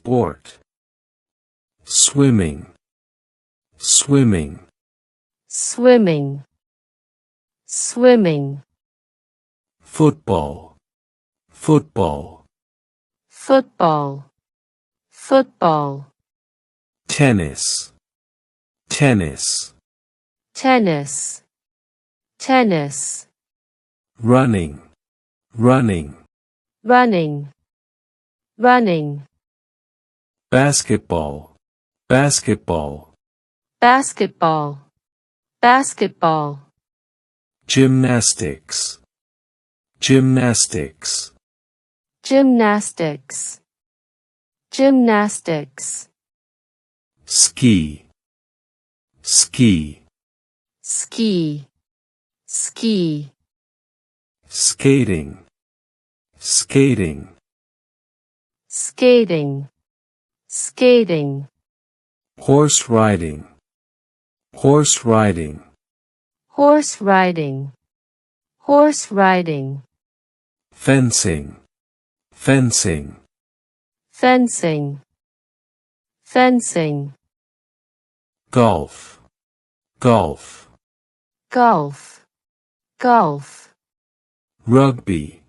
sport, swimming, swimming, swimming, swimming, football, football, football, football, tennis, tennis, tennis, tennis, running, running, running, running, basketball, basketball, basketball, basketball, gymnastics, gymnastics, gymnastics, gymnastics, ski, ski, ski, ski, skating, skating, skating, skating, horse riding, horse riding, horse riding, horse riding, fencing, fencing, fencing, fencing, golf, golf, golf, golf, rugby,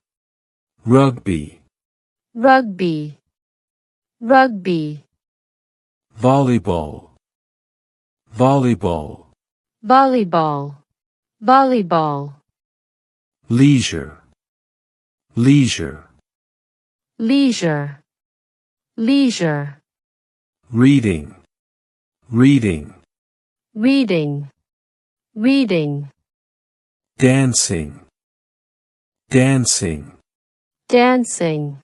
rugby, rugby, rugby, volleyball, volleyball, volleyball, volleyball, leisure, leisure, leisure, leisure, reading, reading, reading, reading, dancing, dancing, dancing,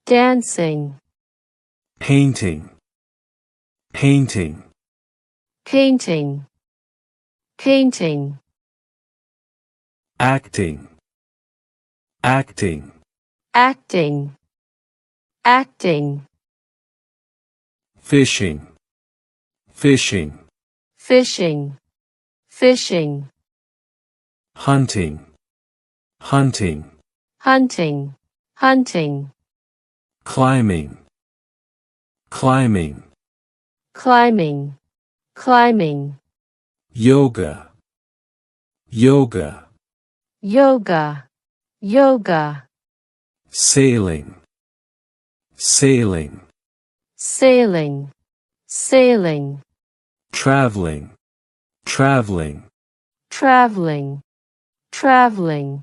dancing, painting, painting, painting, painting, acting, acting, acting, acting, fishing, fishing, fishing, fishing, hunting, hunting, hunting, hunting, climbing, climbing, climbing, climbing, yoga, yoga, yoga, yoga, sailing, sailing, sailing, sailing, traveling, traveling, traveling, traveling,